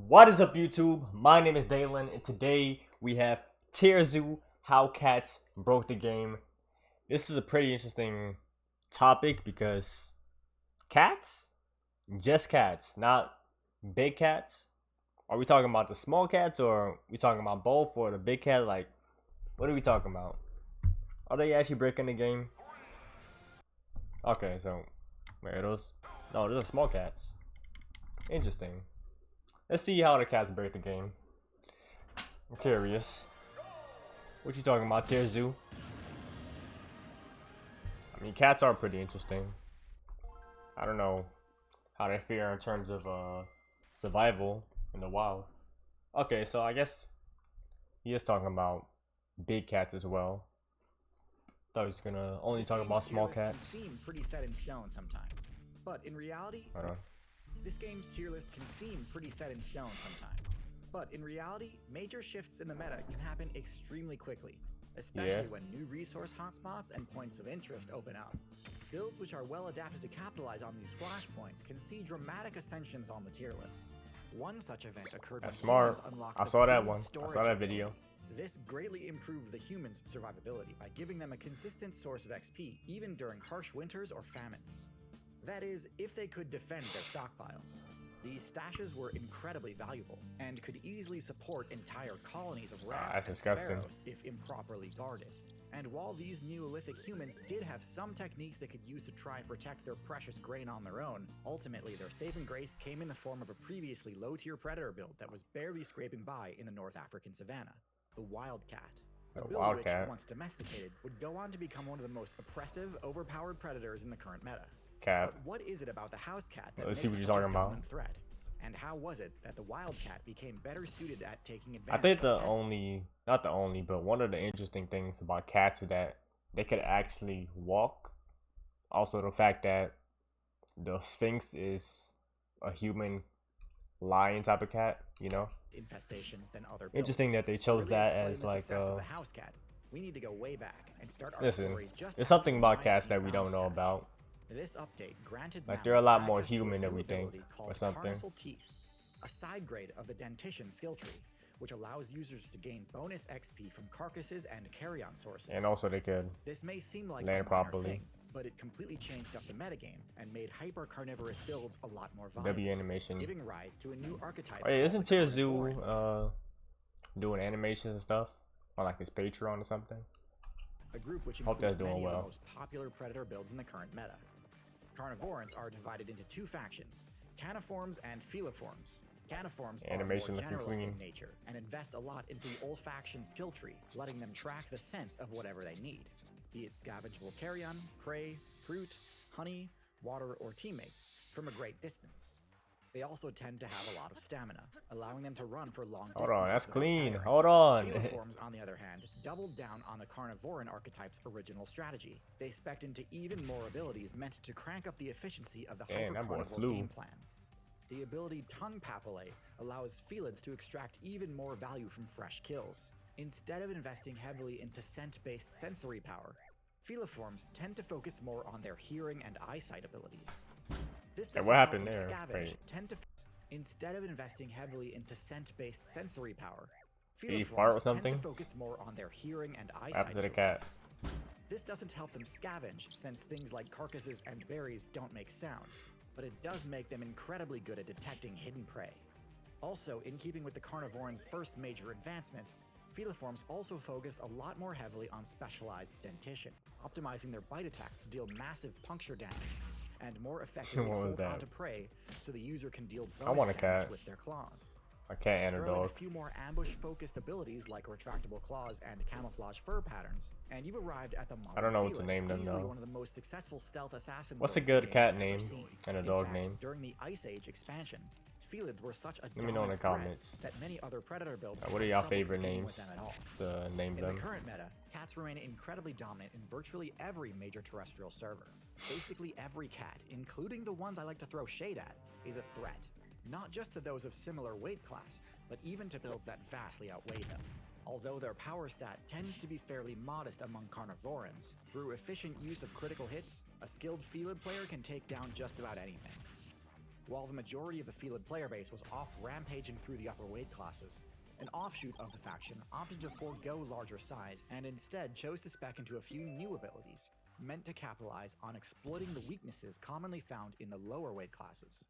What is up, YouTube? My name is Dalen, and today we have TierZoo, How Cats Broke the Game. This is a pretty interesting topic because cats, just cats, not big cats. Are we talking about the small cats, or are we talking about both, or the big cat? Like, what are we talking about? Are they actually breaking the game? Okay, so wait, are those? No, those are small cats. Interesting. Let's see how the cats break the game. I'm curious. What you talking about, TierZoo? I mean, cats are pretty interesting. I don't know how they fare in terms of survival in the wild. Okay, so I guess he is talking about big cats as well. Thought he was gonna only talk about small cats. Can seem pretty set in stone sometimes, but in reality, this game's tier list can seem pretty set in stone sometimes. But in reality, major shifts in the meta can happen extremely quickly, especially when new resource hotspots and points of interest open up. Builds which are well adapted to capitalize on these flashpoints can see dramatic ascensions on the tier list. One such event occurred when humans unlocked I saw that one. I saw that video. This greatly improved the humans' survivability by giving them a consistent source of XP even during harsh winters or famines. That is, if they could defend their stockpiles. These stashes were incredibly valuable and could easily support entire colonies of rats and sparrows if improperly guarded. And while these Neolithic humans did have some techniques they could use to try and protect their precious grain on their own, ultimately their saving grace came in the form of a previously low-tier predator build that was barely scraping by in the North African savanna, the wildcat. A build which, once domesticated, would go on to become one of the most oppressive, overpowered predators in the current meta. But what is it about the house cat that makes it a dominant threat? And how was it that the wildcat became better suited at taking advantage? I think not the only, but one of the interesting things about cats is that they could actually walk. Also, the fact that the Sphinx is a human lion type of cat, you know. Infestations than other builds. Interesting that they chose that as like the house cat. We need to go way back and start our listen, story just there's something about cats that we don't know about. This update granted like they're a lot more human than we think, or something. Teeth, a side grade of the dentition skill tree, which allows users to gain bonus XP from carcasses and carrion sources. And also they could this may seem like land properly, thing, but it completely changed up the metagame and made hyper carnivorous builds a lot more viable, W animation, giving rise to a new archetype. Wait, isn't TierZoo doing animations and stuff on like his Patreon or something? A group which hope that's doing many well. of the most popular predator builds in the current meta. Carnivorans are divided into two factions, caniforms and feliforms. Caniforms are more generalist in nature and invest a lot into the olfaction skill tree, letting them track the sense of whatever they need, be it scavengeable carrion, prey, fruit, honey, water, or teammates, from a great distance. They also tend to have a lot of stamina, allowing them to run for long distances. Hold on, that's clean. Hold on. Feliforms, on the other hand, doubled down on the carnivoran archetype's original strategy. They spec'd into even more abilities meant to crank up the efficiency of the hyper-carnivore game plan. The ability Tongue Papillate allows felids to extract even more value from fresh kills. Instead of investing heavily into scent-based sensory power, feliforms tend to focus more on their hearing and eyesight abilities. What happened there? Instead of investing heavily into scent-based sensory power, fart tend to focus more on their hearing and eyesight. After the cat. This doesn't help them scavenge, since things like carcasses and berries don't make sound, but it does make them incredibly good at detecting hidden prey. Also, in keeping with the carnivoran's first major advancement, feliforms also focus a lot more heavily on specialized dentition, optimizing their bite attacks to deal massive puncture damage, and more effectively hold onto prey so the user can deal bonus damage with their claws. A cat and a dog. A few more ambush-focused abilities like retractable claws and camouflage fur patterns, and you've arrived at the model. I don't know what to name them though. One of the most successful stealth assassin. What's a good cat name and a dog name? During the Ice Age expansion, felids were such a let me know in the comments that many other predator builds. What are y'all favorite names to name them? In the current meta, cats remain incredibly dominant in virtually every major terrestrial server. Basically every cat, including the ones I like to throw shade at, is a threat. Not just to those of similar weight class, but even to builds that vastly outweigh them. Although their power stat tends to be fairly modest among carnivorans, through efficient use of critical hits, a skilled felid player can take down just about anything. While the majority of the Felid player base was off rampaging through the upper weight classes, an offshoot of the faction opted to forego larger size and instead chose to spec into a few new abilities, meant to capitalize on exploiting the weaknesses commonly found in the lower weight classes.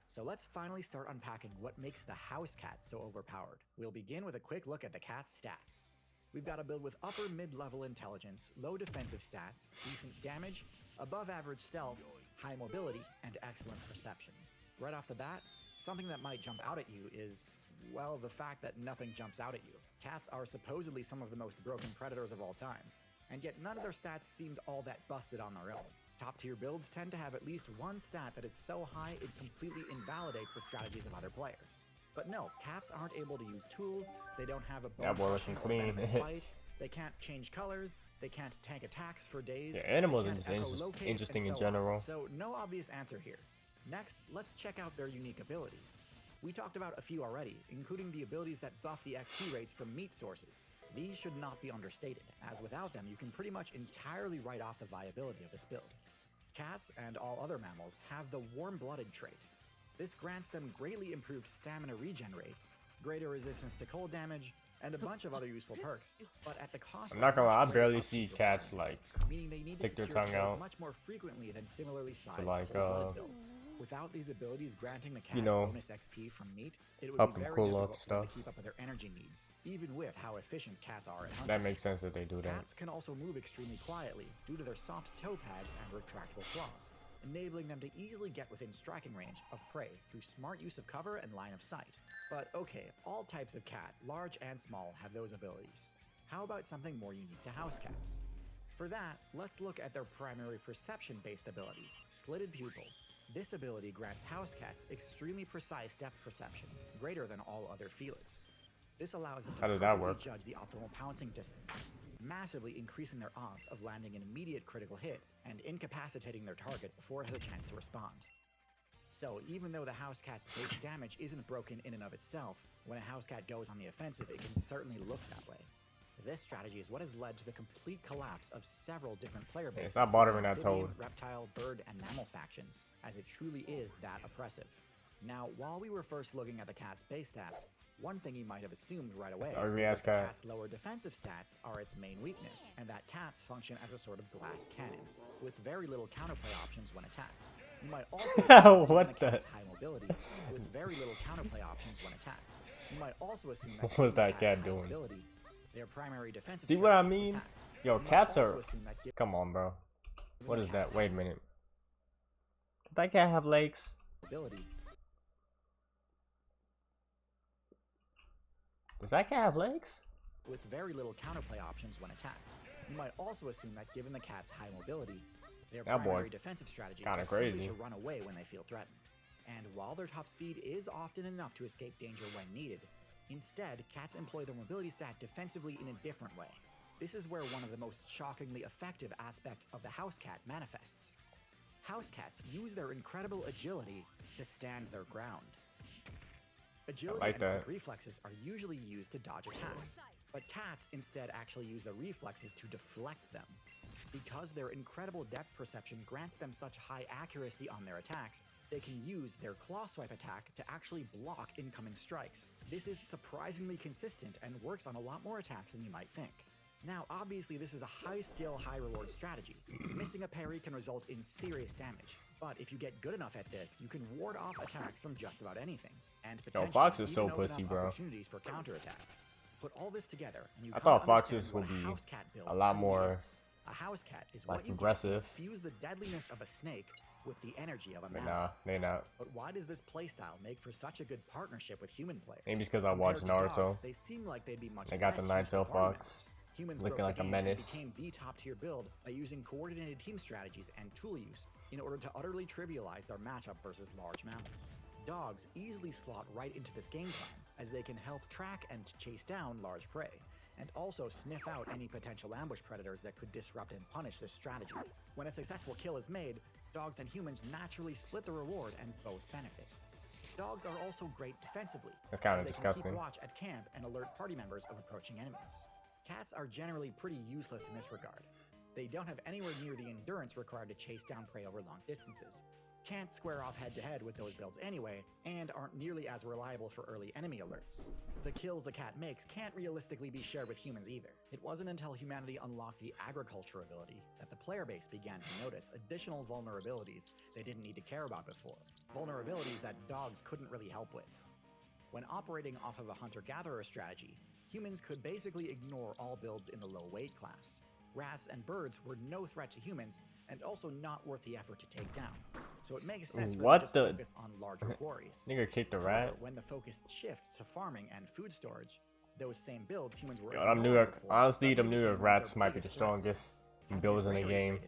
So let's finally start unpacking what makes the house cat so overpowered. We'll begin with a quick look at the cat's stats. We've got a build with upper mid-level intelligence, low defensive stats, decent damage, above average stealth, high mobility, and excellent perception. Right off the bat, something that might jump out at you is, well, the fact that nothing jumps out at you. Cats are supposedly some of the most broken predators of all time, and yet none of their stats seems all that busted on their own. Top tier builds tend to have at least one stat that is so high it completely invalidates the strategies of other players. But no, cats aren't able to use tools, they don't have a bone crushing or venomous bite, they can't change colors, they can't tank attacks for days. Yeah, animals are echolocate, interesting in so general. So no obvious answer here. Next, let's check out their unique abilities. We talked about a few already, including the abilities that buff the XP rates from meat sources. These should not be understated, as without them you can pretty much entirely write off the viability of this build. Cats, and all other mammals, have the warm-blooded trait. This grants them greatly improved stamina regen rates, greater resistance to cold damage, and a bunch of other useful perks, but at the cost I'm not gonna lie, I of barely see cats like meaning they need stick to their tongue out much more frequently than similarly sized like, full-blooded builds. Without these abilities granting the cat you know, bonus XP from meat, it would up be and very cool difficult off for them stuff. to keep up with their energy needs, even with how efficient cats are at hunting. That makes sense that they do that. Cats can also move extremely quietly due to their soft toe pads and retractable claws, enabling them to easily get within striking range of prey through smart use of cover and line of sight. But okay, all types of cat, large and small, have those abilities. How about something more unique to house cats? For that, let's look at their primary perception-based ability, slitted pupils. This ability grants house cats extremely precise depth perception, greater than all other felids. This allows them to perfectly judge the optimal pouncing distance, massively increasing their odds of landing an immediate critical hit and incapacitating their target before it has a chance to respond. So even though the house cat's base damage isn't broken in and of itself, when a house cat goes on the offensive, it can certainly look that way. This strategy is what has led to the complete collapse of several different player bases. It's not bothering that toad. Reptile, bird, and mammal factions, as it truly is that oppressive. Now, while we were first looking at the cat's base stats, one thing you might have assumed right away is that the cat's lower defensive stats are its main weakness, and that cats function as a sort of glass cannon, with very little counterplay options when attacked. You might also assume what the cat's high mobility, with very little counterplay options when attacked. You might also assume that what was that cat doing? doing? Their primary defensive See what I mean? Yo, cats are... that Come on, bro. What is that? Wait a minute. Does that cat have legs? ability. Does that cat have legs? With very little counterplay options when attacked. You might also assume that given the cat's high mobility, their primary defensive strategy is simply to run away when they feel threatened. And while their top speed is often enough to escape danger when needed, instead, cats employ their mobility stat defensively in a different way. This is where one of the most shockingly effective aspects of the house cat manifests. House cats use their incredible agility to stand their ground. Agility and quick reflexes are usually used to dodge attacks, but cats instead actually use their reflexes to deflect them. Because their incredible depth perception grants them such high accuracy on their attacks, they can use their claw swipe attack to actually block incoming strikes. This is surprisingly consistent and works on a lot more attacks than you might think. Now, obviously this is a high skill, high reward strategy. Missing a parry can result in serious damage, but if you get good enough at this, you can ward off attacks from just about anything, and potentially Fox is so even open pussy, up bro. opportunities for counterattacks. Put all this together, and you I thought come to foxes understand would what be house cat build a lot truly more, is. A house cat is like, what you aggressive. get when you fuse the deadliness of a snake with the energy of a mammal. Nah, they not. But why does this playstyle make for such a good partnership with human players? Maybe it's because I watched Compared to Naruto. dogs, they seem like they'd be much They got the less Nine-Tail useful party Fox, members. Humans looking broke like the a game and menace. became the top tier build by using coordinated team strategies and tool use in order to utterly trivialize their matchup versus large mammals. Dogs easily slot right into this game plan, as they can help track and chase down large prey, and also sniff out any potential ambush predators that could disrupt and punish this strategy. When a successful kill is made, dogs and humans naturally split the reward and both benefit. Dogs are also great defensively. That's kind of They disgusting. can keep watch at camp and alert party members of approaching enemies. Cats are generally pretty useless in this regard. They don't have anywhere near the endurance required to chase down prey over long distances. can't square off head-to-head with those builds anyway, and aren't nearly as reliable for early enemy alerts. The kills a cat makes can't realistically be shared with humans either. It wasn't until humanity unlocked the agriculture ability that the player base began to notice additional vulnerabilities they didn't need to care about before. Vulnerabilities that dogs couldn't really help with. When operating off of a hunter-gatherer strategy, humans could basically ignore all builds in the low weight class. Rats and birds were no threat to humans, and also not worth the effort to take down. So it makes sense for them to just focus on larger quarries. Nigga kicked a rat. However, when the focus shifts to farming and food storage, those same builds humans were Yo, them New York, honestly, them New York rats might be the strongest builds in the game.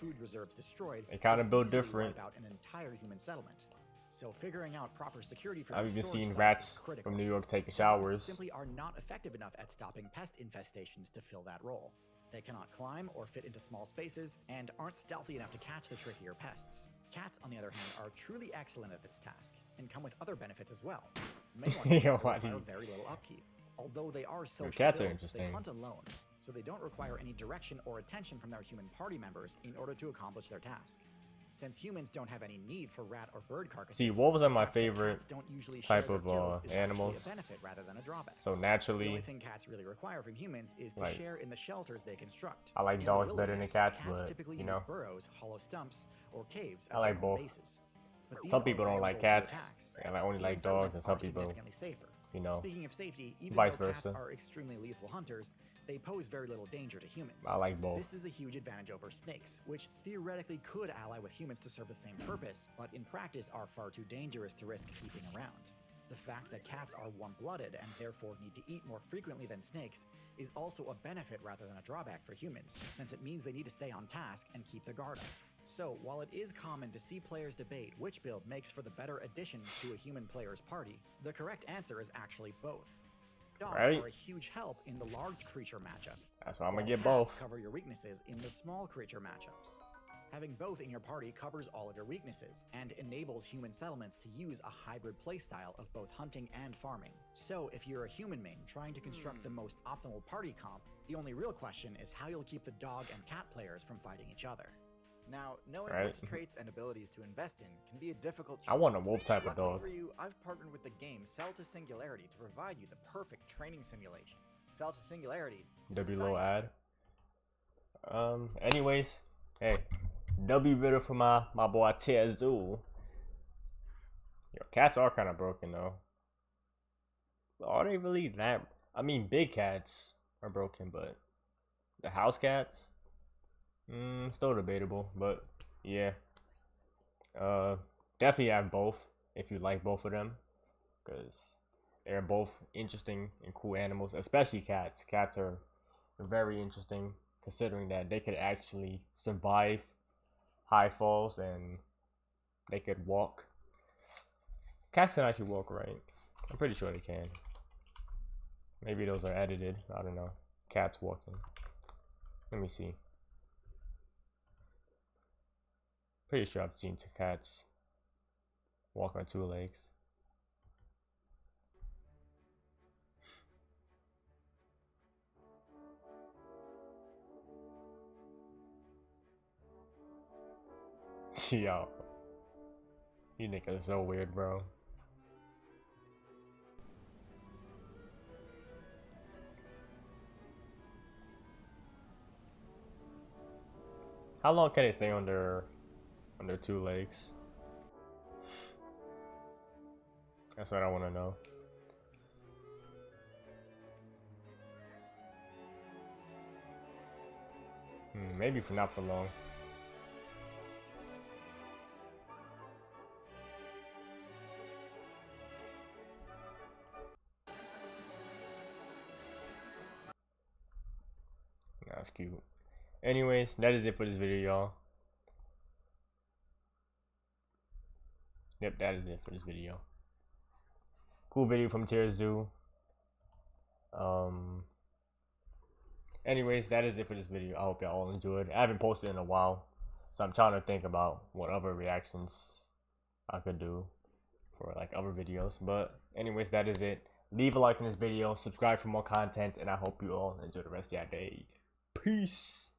Food reserves destroyed, they kind of build easily different. wipe out an entire human settlement. So figuring out proper security for I've these even storage seen sites rats is critical. from New York taking Dogs showers. simply are not effective enough at stopping pest infestations to fill that role. They cannot climb or fit into small spaces, and aren't stealthy enough to catch the trickier pests. Cats, on the other hand, are truly excellent at this task, and come with other benefits as well. Many Yo, ones why require do very little upkeep. Although they are social cats are builds, interesting. they hunt alone, so they don't require any direction or attention from their human party members in order to accomplish their task. Since humans don't have any need for rat or bird carcasses, See, wolves are my the fact that favorite cats don't usually share type their of kills is actually animals. a benefit rather than a drawback. So The naturally, only thing cats really require from humans is to like, share in the shelters they construct. I like In the dogs better than wilderness, cats, but, typically you use know. burrows, hollow stumps, or caves as I like their home both. bases. But these Some are people don't like vulnerable to cats, attacks. and I only Human like dogs, and settlements some are people, significantly safer. you know, Speaking of safety, even vice though cats versa. are extremely lethal hunters, they pose very little danger to humans. I like both. This is a huge advantage over snakes, which theoretically could ally with humans to serve the same purpose, but in practice are far too dangerous to risk keeping around. The fact that cats are warm-blooded and therefore need to eat more frequently than snakes is also a benefit rather than a drawback for humans, since it means they need to stay on task and keep their guard up. So, while it is common to see players debate which build makes for the better addition to a human player's party, the correct answer is actually both. Dogs Right. are a huge help in the large creature matchup. That's why I'm while gonna get cats both. cover your weaknesses in the small creature matchups. Having both in your party covers all of your weaknesses, and enables human settlements to use a hybrid playstyle of both hunting and farming. So if you're a human main trying to construct the most optimal party comp, the only real question is how you'll keep the dog and cat players from fighting each other. Now, knowing Right. which traits and abilities to invest in can be a difficult choice. I want a wolf type of Luckily dog. for you, I've partnered with the game Cell to Singularity to provide you the perfect training simulation. Cell to Singularity is a W little science- ad. Anyways, hey, W video for my boy TierZoo. Yo, cats are kind of broken though. Are they really that? I mean, big cats are broken, but the house cats, still debatable. But yeah, definitely have both if you like both of them, because they're both interesting and cool animals, especially cats. Cats are very interesting considering that they could actually survive high falls and they could walk. Cats can actually walk, right? I'm pretty sure they can. Maybe those are edited. I don't know. Cats walking. Let me see. Pretty sure I've seen cats walk on two legs. Yo, you niggas are so weird, bro. How long can they stay on their two legs? That's what I want to know. Maybe for not for long. That's cute. Anyways, that is it for this video, y'all. Yep, that is it for this video. Cool video from TierZoo. Anyways, that is it for this video. I hope y'all all enjoyed. I haven't posted in a while, so I'm trying to think about what other reactions I could do for like other videos. But anyways, that is it. Leave a like on this video, subscribe for more content, and I hope you all enjoy the rest of your day. Peace.